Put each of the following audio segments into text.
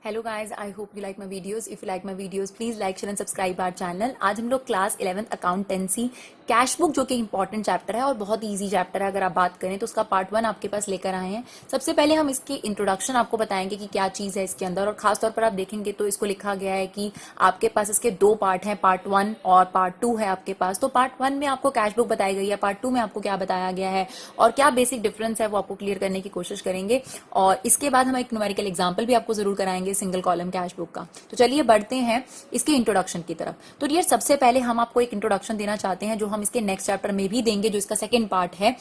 Hello guys, I hope you like my videos. If you like my videos please like share and subscribe our channel. आज हम लोग class 11th accountancy cash book, जो कि important chapter है और बहुत easy chapter है अगर आप बात करें तो, उसका पार्ट 1 आपके पास लेकर आए हैं। सबसे पहले हम इसकी इंट्रोडक्शन आपको बताएंगे कि क्या चीज है इसके अंदर, और खासतौर पर आप देखेंगे तो इसको लिखा गया है कि आपके पास इसके दो पार्ट हैं, पार्ट 1 और पार्ट 2 है आपके पास। तो पार्ट 1 में आपको कैश बुक बताई गई है, पार्ट 2 में आपको क्या बताया गया है और क्या बेसिक डिफरेंस है वो आपको क्लियर करने की कोशिश करेंगे। और इसके बाद हम एक न्यूमेरिकल एग्जाम्पल भी आपको जरूर कराएंगे सिंगल कॉलम कैश बुक का। तो चलिए बढ़ते हैं इसके इंट्रोडक्शन की तरफ। तो डियर, सबसे पहले हम आपको एक इंट्रोडक्शन देना चाहते हैं जो हम इसके नेक्स्ट चैप्टर में भी देंगे, जो इसका सेकंड पार्ट है,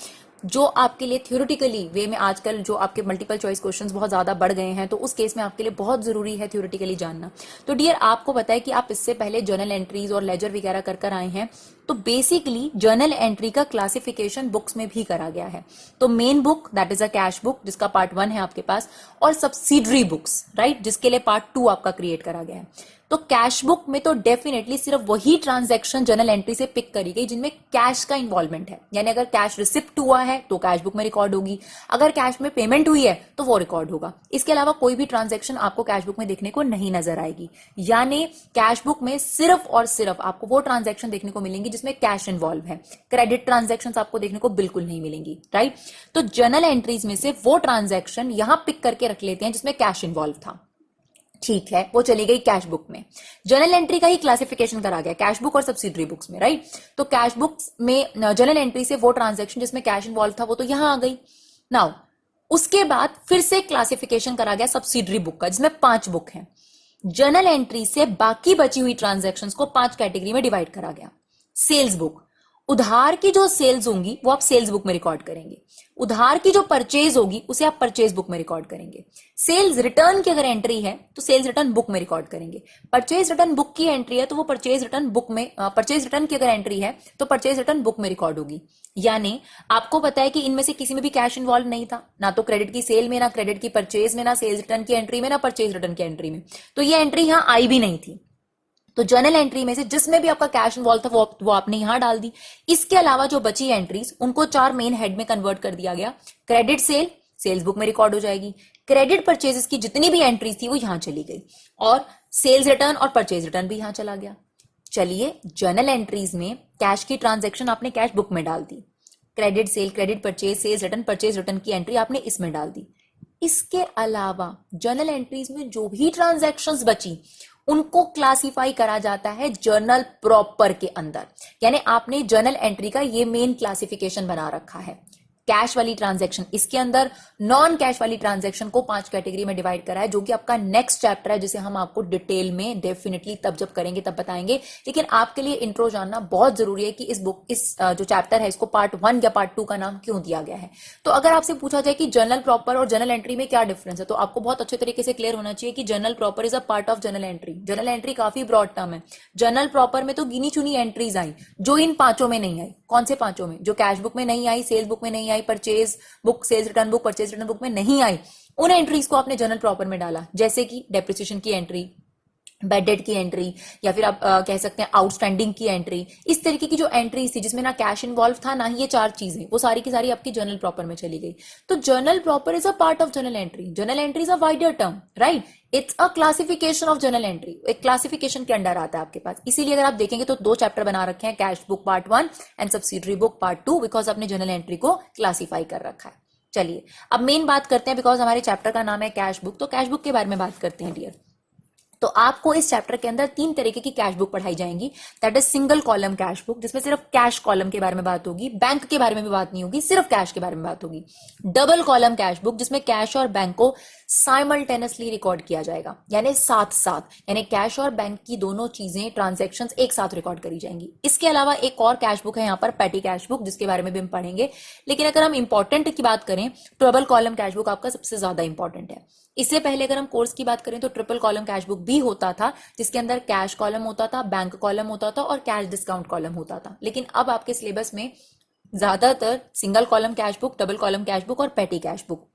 जो आपके लिए थ्योरेटिकली वे में आजकल जो आपके मल्टीपल चॉइस क्वेश्चंस बहुत ज्यादा बढ़ गए हैं, तो उस केस में आपके लिए बहुत जरूरी है थ्योरेटिकली जानना। तो डियर, आपको पता है कि आप इससे पहले जर्नल एंट्रीज और लेजर वगैरह कर आए हैं। तो बेसिकली जर्नल एंट्री का क्लासिफिकेशन बुक्स में भी करा गया है। तो main book that is a cash book, जिसका पार्ट 1 है आपके पास, और सब्सिडरी बुक्स, राइट, जिसके लिए पार्ट 2 आपका क्रिएट करा गया है। तो कैश बुक में तो डेफिनेटली सिर्फ वही ट्रांजैक्शन जर्नल एंट्री से पिक करी गई जिनमें कैश का इन्वॉल्वमेंट है, यानी अगर कैश रिसिप्ट हुआ है तो कैश बुक में रिकॉर्ड होगी, अगर कैश में पेमेंट हुई है तो वो रिकॉर्ड होगा। इसके अलावा कोई भी ट्रांजैक्शन आपको कैश बुक में देखने को नहीं नजर आएगी। यानी कैश बुक में सिर्फ और सिर्फ आपको वो ट्रांजैक्शन देखने को मिलेंगी जिसमें कैश इन्वॉल्व है। क्रेडिट ट्रांजैक्शन आपको देखने को बिल्कुल नहीं मिलेंगी, राइट। तो जर्नल एंट्रीज में से वो ट्रांजैक्शन यहां पिक करके रख लेते हैं जिसमें कैश इन्वॉल्व था, ठीक है, वो चली गई कैश बुक में। जर्नल एंट्री का ही क्लासिफिकेशन करा गया कैश बुक और सब्सिडरी बुक्स में, राइट। तो कैश बुक्स में जर्नल एंट्री से वो ट्रांजैक्शन जिसमें कैश इन्वॉल्व था वो तो यहां आ गई। नाउ उसके बाद फिर से क्लासिफिकेशन करा गया सब्सिडरी बुक का, जिसमें 5 बुक हैं। जर्नल एंट्री से बाकी बची हुई ट्रांजैक्शंस को 5 कैटेगरी में डिवाइड करा गया। सेल्स बुक, उधार की जो सेल्स होंगी वो आप सेल्स बुक में रिकॉर्ड करेंगे। उधार की जो परचेज होगी उसे आप परचेज बुक में रिकॉर्ड करेंगे। सेल्स रिटर्न की अगर एंट्री है तो सेल्स रिटर्न बुक में रिकॉर्ड करेंगे। परचेज रिटर्न बुक की एंट्री है तो वो परचेज रिटर्न बुक में, परचेज रिटर्न की अगर एंट्री है तो परचेज रिटर्न बुक में रिकॉर्ड होगी। यानी आपको पता है कि इनमें से किसी में भी कैश इन्वॉल्व नहीं था, ना तो क्रेडिट की सेल में, ना क्रेडिट की परचेज में, ना सेल्स रिटर्न की एंट्री में, ना परचेज रिटर्न की एंट्री में। तो ये एंट्री यहां आई भी नहीं थी। तो जर्नल एंट्री में से जिसमें भी आपका कैश इन्वॉल्व था वो आपने यहां डाल दी। इसके अलावा जो बची एंट्रीज उनको 4 मेन हेड में कन्वर्ट कर दिया गया। क्रेडिट सेल सेल्स बुक में रिकॉर्ड हो जाएगी। क्रेडिट परचेजेस की जितनी भी एंट्रीज थी वो यहां चली गई, और सेल्स रिटर्न और परचेज रिटर्न भी यहां चला गया। चलिए, जर्नल एंट्रीज में कैश की ट्रांजेक्शन आपने कैश बुक में डाल दी, credit sale, credit purchase, sales return, purchase return की एंट्री आपने इसमें डाल दी। इसके अलावा जर्नल एंट्रीज में जो भी ट्रांजैक्शंस बची उनको क्लासिफाई करा जाता है जर्नल प्रॉपर के अंदर। यानी आपने जर्नल एंट्री का ये मेन क्लासिफिकेशन बना रखा है। कैश वाली ट्रांजैक्शन इसके अंदर, नॉन कैश वाली ट्रांजैक्शन को 5 कैटेगरी में डिवाइड करा है, जो कि आपका नेक्स्ट चैप्टर है, जिसे हम आपको डिटेल में डेफिनेटली तब जब करेंगे तब बताएंगे। लेकिन आपके लिए इंट्रो जानना बहुत जरूरी है कि इस बुक, इस जो चैप्टर है, इसको पार्ट 1 या पार्ट 2 का नाम क्यों दिया गया है। तो अगर आपसे पूछा जाए कि जर्नल प्रॉपर और जर्नल एंट्री में क्या डिफरेंस है, तो आपको बहुत अच्छे तरीके से क्लियर होना चाहिए कि journal proper is a part of journal entry. Journal entry काफी ब्रॉड टर्म है। जर्नल प्रॉपर में तो गिनी चुनी एंट्रीज आई जो इन 5 में नहीं आई। कौन से 5 में? जो कैश बुक में नहीं आई, सेल्स बुक में नहीं आई, purchase book, sales return book, purchase return book में नहीं आई, उन एंट्रीज को आपने जर्नल प्रॉपर में डाला। जैसे कि डेप्रिसिएशन की एंट्री, बैड डेट की एंट्री, या फिर आप कह सकते हैं आउटस्टैंडिंग की एंट्री। इस तरीके की जो एंट्रीज थी जिसमें ना कैश इन्वॉल्व था ना ही ये 4 चीजें, वो सारी की सारी आपकी जर्नल प्रॉपर में चली गई। तो journal proper is a part of journal entry. Journal entry is a wider term, right. It's a classification of journal entry, एक क्लासिफिकेशन के अंडर आता है आपके पास। इसीलिए अगर आप देखेंगे तो 2 चैप्टर बना रखे हैं, cash book part 1 and subsidiary book part 2, because आपने जर्नल एंट्री को क्लासिफाई कर रखा है। चलिए अब मेन बात करते हैं, बिकॉज हमारे चैप्टर का नाम है कैश बुक, तो कैश बुक के बारे में बात करते हैं डियर। तो आपको इस चैप्टर के अंदर 3 तरीके की कैश बुक पढ़ाई जाएंगी। That is single column cash book, जिसमें सिर्फ कैश कॉलम के बारे में बात होगी, बैंक के बारे में भी बात नहीं होगी, सिर्फ कैश के बारे में बात होगी। डबल कॉलम कैश बुक, जिसमें कैश और बैंक को साइमल्टेनियसली रिकॉर्ड किया जाएगा, यानी साथ साथ, यानी कैश और बैंक की दोनों चीजें, ट्रांजैक्शंस एक साथ रिकॉर्ड करी जाएंगी। इसके अलावा एक और कैश बुक है यहाँ पर, पेटी कैश बुक, जिसके बारे में भी हम पढ़ेंगे। लेकिन अगर हम इंपॉर्टेंट की बात करें, डबल कॉलम कैश बुक आपका सबसे ज्यादा इंपॉर्टेंट है। इससे पहले अगर हम कोर्स की बात करें तो ट्रिपल कॉलम कैश बुक भी होता था, जिसके अंदर कैश कॉलम होता था, बैंक कॉलम होता था और कैश डिस्काउंट कॉलम होता था। लेकिन अब आपके सिलेबस में ज्यादातर single column cash book, double column cash book और पेटी कैश बुक,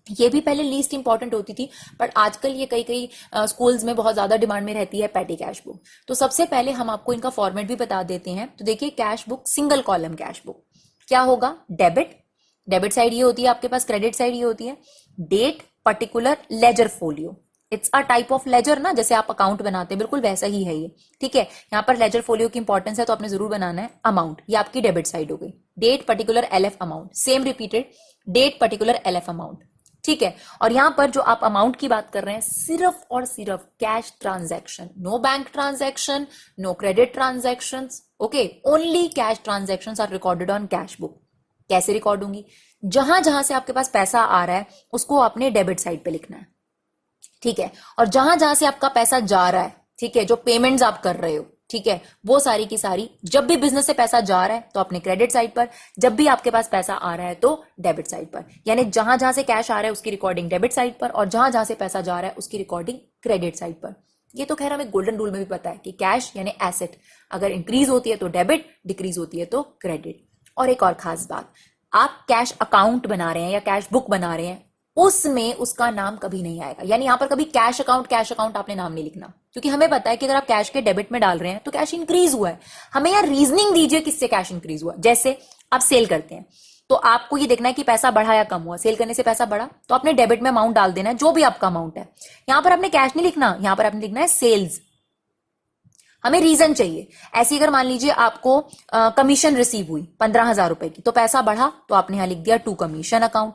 ये भी पहले लीस्ट इंपॉर्टेंट होती थी, बट आजकल ये कई कई स्कूल्स में बहुत ज्यादा डिमांड में रहती है पेटी कैश बुक। तो सबसे पहले हम आपको इनका फॉर्मेट भी बता देते हैं। तो देखिए, cash book single column cash book क्या होगा? डेबिट साइड ये होती है आपके पास, क्रेडिट साइड ये होती है, date, particular, ledger folio, it's a type of ledger ना, जैसे आप अकाउंट बनाते हैं बिल्कुल वैसा ही है ये, ठीक है। यहाँ पर लेजर फोलियो की इंपॉर्टेंस है तो आपने जरूर बनाना है। अमाउंट, ये आपकी डेबिट साइड हो गई। Date particular LF amount, same repeated, date particular LF amount, ठीक है। और यहां पर जो आप अमाउंट की बात कर रहे हैं, सिर्फ और सिर्फ cash transaction, no bank transaction, no credit transaction, okay, only cash transaction are recorded on cash book. कैसे रिकॉर्ड होंगी? जहां जहां से आपके पास पैसा आ रहा है उसको आपने डेबिट साइड पे लिखना है, ठीक है। और जहां जहां से आपका पैसा जा रहा है, ठीक है, जो पेमेंट्स आप कर रहे हो, ठीक है, वो सारी की सारी, जब भी बिजनेस से पैसा जा रहा है तो अपने क्रेडिट साइड पर, जब भी आपके पास पैसा आ रहा है तो डेबिट साइड पर। यानी जहां जहां से कैश आ रहा है उसकी रिकॉर्डिंग डेबिट साइड पर, और जहां जहां से पैसा जा रहा है उसकी रिकॉर्डिंग क्रेडिट साइड पर। ये तो खैर हमें गोल्डन रूल में भी पता है कि कैश यानी एसेट, अगर इंक्रीज होती है तो डेबिट, डिक्रीज होती है तो क्रेडिट। और एक और खास बात, आप कैश अकाउंट बना रहे हैं या कैश बुक बना रहे हैं, उसमें उसका नाम कभी नहीं आएगा। यानी यहां पर कभी कैश अकाउंट आपने नाम नहीं लिखना, क्योंकि हमें पता है कि अगर आप कैश के डेबिट में डाल रहे हैं तो कैश इंक्रीज हुआ है। हमें यार रीजनिंग दीजिए किससे कैश इंक्रीज हुआ। जैसे आप सेल करते हैं तो आपको ये देखना है कि पैसा बढ़ा या कम हुआ। सेल करने से पैसा बढ़ा तो आपने डेबिट में अमाउंट डाल देना है, जो भी आपका अमाउंट है। यहां पर आपने कैश नहीं लिखना, यहां पर आपने लिखना है सेल्स। हमें रीजन चाहिए। ऐसी अगर मान लीजिए आपको कमीशन रिसीव हुई 15,000 रुपए की, तो पैसा बढ़ा तो आपने यहां लिख दिया टू कमीशन अकाउंट।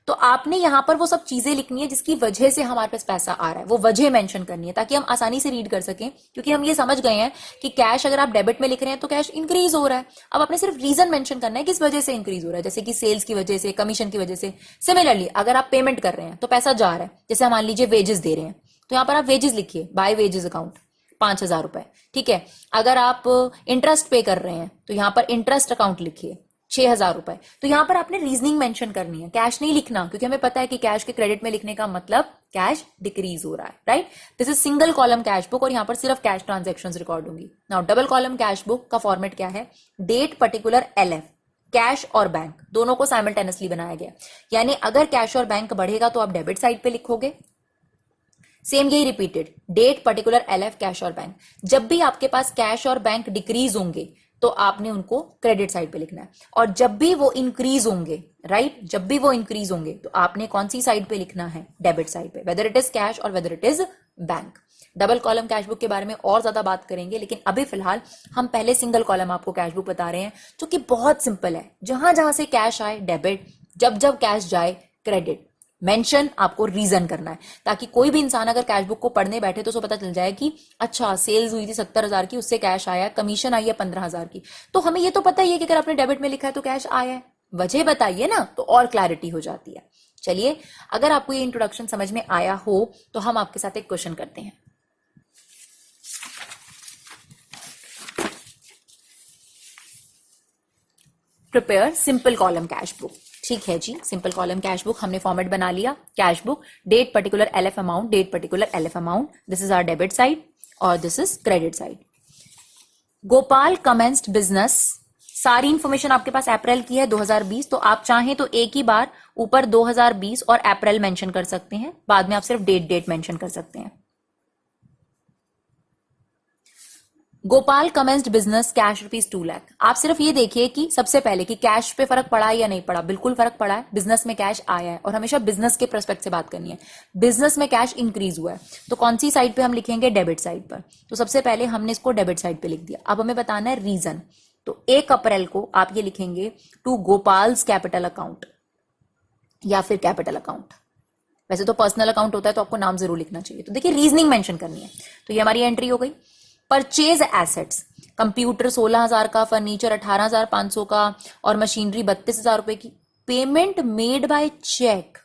तो आपने यहां पर वो सब चीजें लिखनी है जिसकी वजह से हमारे पास पैसा आ रहा है, वो वजह मेंशन करनी है ताकि हम आसानी से रीड कर सकें। क्योंकि हम ये समझ गए हैं कि कैश अगर आप डेबिट में लिख रहे हैं तो कैश इंक्रीज हो रहा है। अब आपने सिर्फ रीजन मेंशन करना है किस वजह से इंक्रीज हो रहा है, जैसे कि सेल्स की वजह से, कमीशन की वजह से। सिमिलरली अगर आप पेमेंट कर रहे हैं तो पैसा जा रहा है, जैसे मान लीजिए वेजेस दे रहे हैं तो यहां पर आप वेजेस लिखिए, बाय वेजेस अकाउंट 5,000 रुपए, ठीक है। अगर आप इंटरेस्ट पे कर रहे हैं तो यहां पर इंटरेस्ट अकाउंट लिखिए 6,000 रुपए। तो यहां पर आपने रीजनिंग मेंशन करनी है, कैश नहीं लिखना, क्योंकि हमें पता है कि कैश के क्रेडिट में लिखने का मतलब कैश डिक्रीज हो रहा है, right. This is single column cash book और यहां पर सिर्फ कैश ट्रांजेक्शंस रिकॉर्ड होंगी। Now double column cash book का फॉर्मेट क्या है? डेट पर्टिकुलर एलएफ, कैश और बैंक दोनों को साइमल्टेनियसली बनाया गया। यानी अगर कैश और बैंक बढ़ेगा तो आप डेबिट साइड पे लिखोगे, सेम यही repeated, date particular LF cash और बैंक। जब भी आपके पास कैश और बैंक डिक्रीज होंगे तो आपने उनको क्रेडिट साइड पे लिखना है, और जब भी वो इंक्रीज होंगे, राइट, जब भी वो इंक्रीज होंगे तो आपने कौन सी साइड पे लिखना है? डेबिट साइड पे, वेदर इट इज कैश और whether it is bank. Double column cash book के बारे में और ज्यादा बात करेंगे, लेकिन अभी फिलहाल हम पहले सिंगल कॉलम आपको कैश बुक बता रहे हैं, जो कि बहुत सिंपल है। जहां जहां से कैश आए डेबिट, जब जब कैश जाए क्रेडिट। मेंशन आपको रीजन करना है ताकि कोई भी इंसान अगर कैश बुक को पढ़ने बैठे तो उसको पता चल जाए कि अच्छा सेल्स हुई थी 70,000 की, उससे कैश आया, कमीशन आई है 15,000 की। तो हमें ये तो पता ही है कि अगर आपने डेबिट में लिखा है तो कैश आया है, वजह बताइए ना, तो और क्लैरिटी हो जाती है। चलिए, अगर आपको ये इंट्रोडक्शन समझ में आया हो तो हम आपके साथ एक क्वेश्चन करते हैं। Prepare simple column cash book, ठीक है जी। सिंपल कॉलम कैश बुक हमने फॉर्मेट बना लिया। Cash book, date particular LF amount, date particular LF amount, this is our debit side और this is credit side. Gopal commenced business, सारी information आपके पास अप्रैल की है 2020, तो आप चाहें तो एक ही बार ऊपर 2020 और अप्रैल मेंशन कर सकते हैं, बाद में आप सिर्फ डेट मेंशन कर सकते हैं। Gopal commenced business cash ₹2 lakh. आप सिर्फ ये देखिए कि सबसे पहले कि कैश पे फर्क पड़ा है या नहीं पड़ा। बिल्कुल फर्क पड़ा है, बिजनेस में कैश आया है, और हमेशा बिजनेस के पर्सपेक्ट से बात करनी है। बिजनेस में कैश इंक्रीज हुआ है तो कौन सी साइड पे हम लिखेंगे? डेबिट साइड पर। तो सबसे पहले हमने इसको डेबिट साइड पे लिख दिया। अब हमें बताना है रीजन। तो 1 अप्रैल को आप ये लिखेंगे टू गोपाल्स कैपिटल अकाउंट या फिर कैपिटल अकाउंट। वैसे तो पर्सनल अकाउंट होता है तो आपको नाम जरूर लिखना चाहिए। तो देखिए रीजनिंग मेंशन करनी है। तो ये हमारी एंट्री हो गई। परचेज एसेट्स, कंप्यूटर 16,000 का, फर्नीचर 18,500 का और मशीनरी 32,000 रुपए की। Payment made by cheque,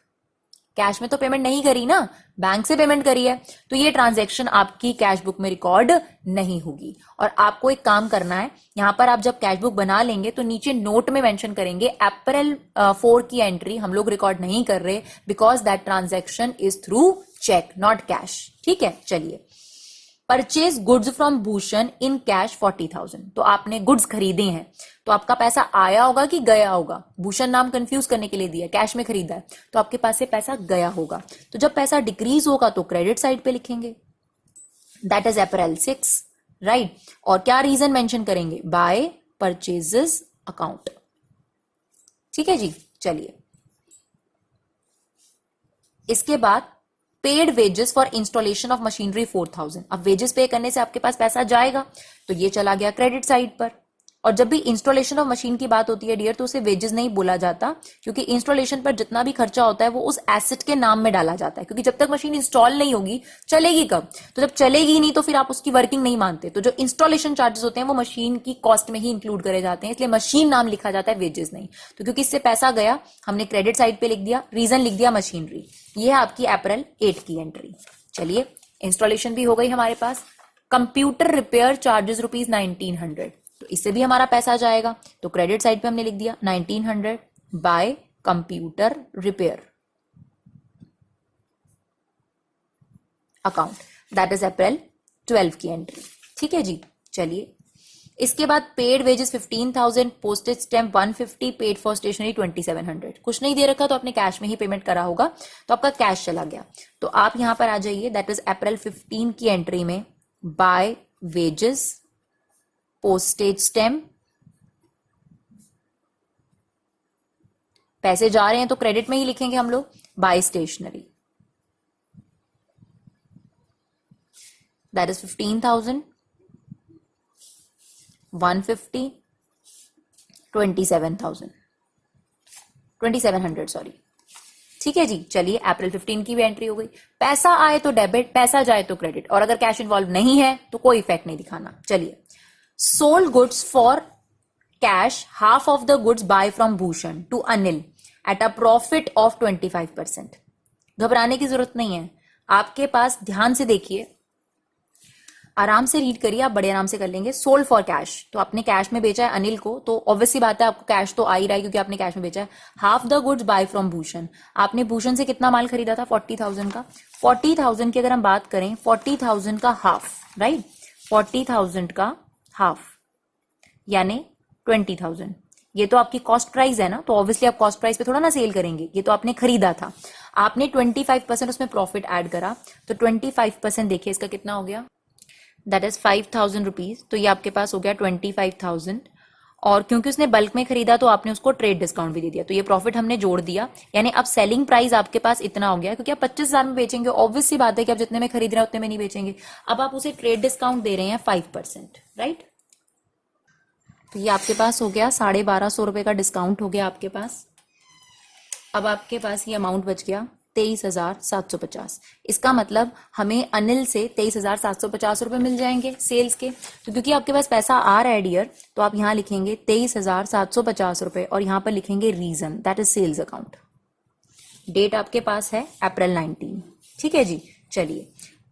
cash में तो पेमेंट नहीं करी ना, बैंक से पेमेंट करी है, तो ये ट्रांजैक्शन आपकी कैश बुक में रिकॉर्ड नहीं होगी। और आपको एक काम करना है, यहां पर आप जब कैश बुक बना लेंगे तो नीचे नोट में मेंशन करेंगे अप्रैल 4 की एंट्री हम लोग रिकॉर्ड नहीं कर रहे, because that transaction is through cheque not cash, ठीक है। चलिए, purchase goods from Bhushan in cash 40,000। तो आपने गुड्स खरीदे हैं तो आपका पैसा आया होगा कि गया होगा? भूषण नाम कंफ्यूज करने के लिए दिया, कैश में खरीदा है तो आपके पास से पैसा गया होगा। तो जब पैसा डिक्रीज होगा तो क्रेडिट साइड पे लिखेंगे, दैट इज अप्रैल 6, राइट। और क्या रीजन मेंशन करेंगे? बाय परचेजेस अकाउंट, ठीक है जी। चलिए, इसके बाद paid wages for installation of machinery 4000। अब वेजेस पे करने से आपके पास पैसा जाएगा, तो ये चला गया क्रेडिट साइड पर। और जब भी इंस्टॉलेशन ऑफ मशीन की बात होती है डियर, तो उसे वेजेस नहीं बोला जाता, क्योंकि इंस्टॉलेशन पर जितना भी खर्चा होता है वो उस एसेट के नाम में डाला जाता है, क्योंकि जब तक मशीन इंस्टॉल नहीं होगी चलेगी कब? तो जब चलेगी नहीं तो फिर आप उसकी वर्किंग नहीं मानते, तो जो इंस्टॉलेशन चार्जेस होते हैं वो मशीन की कॉस्ट में ही इंक्लूड करे जाते हैं, इसलिए मशीन नाम लिखा जाता है, वेजेस नहीं। तो क्योंकि इससे पैसा गया, हमने क्रेडिट साइड पे लिख दिया, रीजन लिख दिया मशीनरी। ये है आपकी अप्रैल 8 की एंट्री। चलिए, इंस्टॉलेशन भी हो गई हमारे पास। कंप्यूटर रिपेयर चार्जेस ₹1900, तो इससे भी हमारा पैसा जाएगा, तो क्रेडिट साइड पे हमने लिख दिया 1900 by computer repair account, that is April 12 की एंट्री। ठीक है जी। चलिए, इसके बाद paid wages 15,000, postage stamp 150, paid for stationery 2700। कुछ नहीं दे रखा तो आपने कैश में ही पेमेंट करा होगा, तो आपका कैश चला गया। तो आप यहां पर आ जाइए, दैट इज अप्रैल 15 की एंट्री में बाय वेजेस, पोस्टेज स्टैम्प, पैसे जा रहे हैं तो क्रेडिट में ही लिखेंगे हम लोग, by stationery, that is 15,000, 150, 27,000 sorry. ठीक है जी। चलिए, अप्रैल 15 की भी एंट्री हो गई। पैसा आए तो डेबिट, पैसा जाए तो क्रेडिट, और अगर कैश इन्वॉल्व नहीं है तो कोई इफेक्ट नहीं दिखाना। चलिए, sold goods for cash, half of the goods buy from Bhushan to Anil at a profit of 25%। घबराने की जरूरत नहीं है, आपके पास ध्यान से देखिए, आराम से रीड करिए, आप बड़े आराम से कर लेंगे। सोल्ड फॉर कैश, तो आपने कैश में बेचा है अनिल को, तो ऑब्वियसली बात है आपको कैश तो आ ही रहा है क्योंकि आपने कैश में बेचा है। Half the goods buy from Bhushan, आपने भूषण से कितना माल खरीदा था? 40,000 का। 40,000 की अगर हम बात करें, 40,000 का हाफ, राइट, 40,000 का हाफ यानी 20,000। ये तो आपकी कॉस्ट प्राइस है ना, तो ऑब्वियसली आप कॉस्ट प्राइस पे थोड़ा ना सेल करेंगे, ये तो आपने खरीदा था। आपने 25% उसमें प्रॉफिट ऐड करा, तो 25% देखिए इसका कितना हो गया, दैट इज 5,000 रुपीज। तो ये आपके पास हो गया 25,000, और क्योंकि उसने बल्क में खरीदा तो आपने उसको ट्रेड डिस्काउंट भी दे दिया, तो ये प्रॉफिट हमने जोड़ दिया। यानी अब सेलिंग प्राइस आपके पास इतना हो गया, क्योंकि आप 25,000 में बेचेंगे, ऑब्वियस सी बात है कि आप जितने में खरीद रहे हैं उतने में नहीं बेचेंगे। अब आप उसे ट्रेड डिस्काउंट दे रहे हैं 5%, राइट। तो ये आपके पास हो गया 1,250 रुपए का डिस्काउंट हो गया आपके पास। अब आपके पास ये अमाउंट बच गया 23,750। इसका मतलब हमें अनिल से 23,750 रुपए मिल जाएंगे सेल्स के। तो क्योंकि आपके पास पैसा आ रहा है डियर, तो आप यहां लिखेंगे 23,750 रुपए, और यहां पर लिखेंगे reason, that is sales account. Date आपके पास है अप्रैल 19। ठीक है जी। चलिए,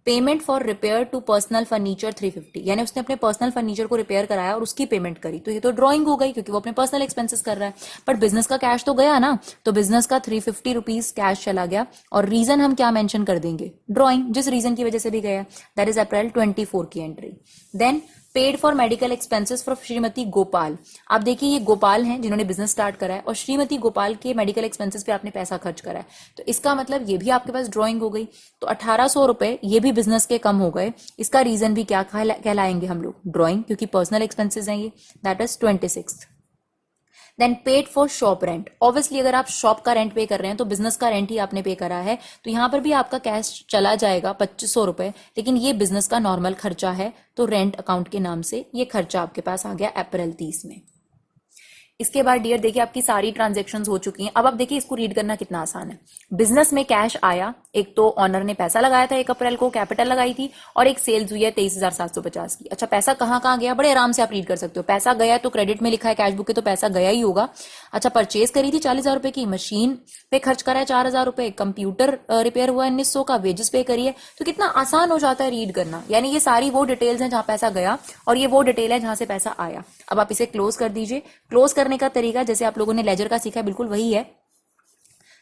payment for repair to personal furniture 350, यानी उसने अपने पर्सनल फर्नीचर को रिपेयर कराया और उसकी पेमेंट करी, तो ये तो ड्रॉइंग हो गई क्योंकि वो अपने पर्सनल एक्सपेंसेस कर रहा है। बट बिजनेस का कैश तो गया ना, तो बिजनेस का 350 रुपीज कैश चला गया, और रीजन हम क्या मेंशन कर देंगे? ड्रॉइंग, जिस रीजन की वजह से भी गया, दैट इज अप्रैल 24 की एंट्री। Then paid for medical expenses for Shrimati Gopal. आप देखिए, ये गोपाल हैं जिन्होंने बिजनेस स्टार्ट करा है, और श्रीमती गोपाल के मेडिकल एक्सपेंसेस पे आपने पैसा खर्च करा है, तो इसका मतलब ये भी आपके पास ड्रॉइंग हो गई। तो 1,800 रुपए ये भी बिजनेस के कम हो गए। इसका रीजन भी क्या कहलाएंगे हम लोग? ड्रॉइंग, क्योंकि पर्सनल एक्सपेंसेस हैं ये, that is 26। Then paid for shop rent, obviously अगर आप शॉप का रेंट पे कर रहे हैं तो बिजनेस का रेंट ही आपने पे करा है, तो यहां पर भी आपका कैश चला जाएगा 2,500 रुपए, लेकिन ये बिजनेस का नॉर्मल खर्चा है, तो रेंट अकाउंट के नाम से ये खर्चा आपके पास आ गया अप्रैल 30 में। इसके बाद डियर देखिए, आपकी सारी ट्रांजेक्शन्स हो चुकी हैं। अब आप देखिए इसको रीड करना कितना आसान है। बिजनेस में कैश आया, एक तो ऑनर ने पैसा लगाया था 1 अप्रैल को, कैपिटल लगाई थी, और एक सेल्स हुई है 23,750 की। अच्छा, पैसा कहाँ कहाँ गया? बड़े आराम से आप रीड कर सकते हो। पैसा गया तो क्रेडिट में लिखा है कैश बुक के, तो पैसा गया ही होगा। अच्छा, परचेज करी थी 40,000 रुपए की, मशीन पे खर्च करा है 4,000 रुपए, कंप्यूटर रिपेयर हुआ है 1,900 का, वेजेस पे करी है, तो कितना आसान हो जाता है रीड करना। यानी ये सारी वो डिटेल्स हैं जहां पैसा गया, और ये वो डिटेल है जहां से पैसा आया। अब आप इसे क्लोज कर दीजिए। क्लोज करने का तरीका जैसे आप लोगों ने लेजर का सीखा है, बिल्कुल वही है।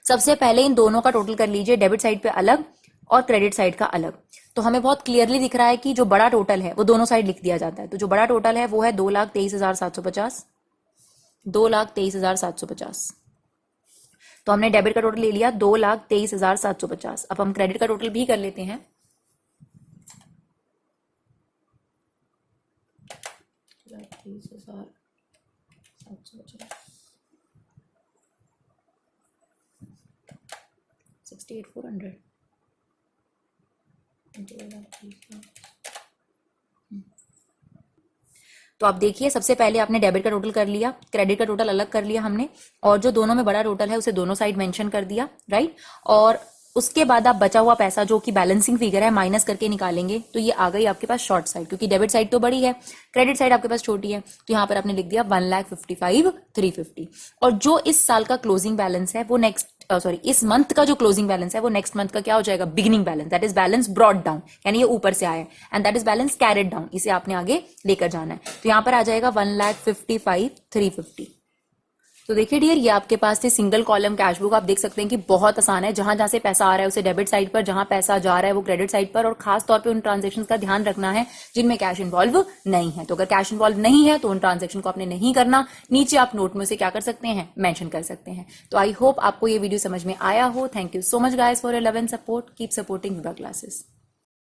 सबसे पहले इन दोनों का टोटल कर लीजिए, डेबिट साइड पे अलग और क्रेडिट साइड का अलग। तो हमें बहुत क्लियरली दिख रहा है कि जो बड़ा टोटल है वो दोनों साइड लिख दिया जाता है। तो जो बड़ा टोटल है वो है 2,23,750, 2,23,750। तो हमने डेबिट का टोटल ले लिया 2,23,750। अब हम क्रेडिट का टोटल भी कर लेते हैं। $68,400, तो आप देखिए, सबसे पहले आपने डेबिट का टोटल कर लिया, क्रेडिट का टोटल अलग कर लिया हमने, और जो दोनों में बड़ा टोटल है उसे दोनों साइड मेंशन कर दिया, राइट। और उसके बाद आप बचा हुआ पैसा जो कि बैलेंसिंग फिगर है माइनस करके निकालेंगे, तो ये आ गई आपके पास शॉर्ट साइड, क्योंकि डेबिट साइड तो बड़ी है, क्रेडिट साइड आपके पास छोटी है, तो यहाँ पर आपने लिख दिया 1,55,350। और जो इस साल का क्लोजिंग बैलेंस है वो इस मंथ का जो क्लोजिंग बैलेंस है वो नेक्स्ट मंथ का क्या हो जाएगा, beginning balance, that is balance brought down, यानी ये ऊपर से आया है, and that is balance carried down, इसे आपने आगे लेकर जाना है। तो यहाँ पर आ जाएगा 1,55,350। तो देखिए डियर, ये आपके पास थी सिंगल कॉलम कैश बुक। आप देख सकते हैं कि बहुत आसान है, जहां जहां से पैसा आ रहा है उसे डेबिट साइड पर, जहां पैसा जा रहा है वो क्रेडिट साइड पर, और खास तौर पे उन ट्रांजेक्शन का ध्यान रखना है जिनमें कैश इन्वॉल्व नहीं है। तो अगर कैश इन्वॉल्व नहीं है तो उन ट्रांजेक्शन को आपने नहीं करना, नीचे आप नोट में से क्या कर सकते हैं, मेंशन कर सकते हैं। तो आई होप आपको ये वीडियो समझ में आया हो। Thank you so much guys for your love and support, keep supporting Vibha classes.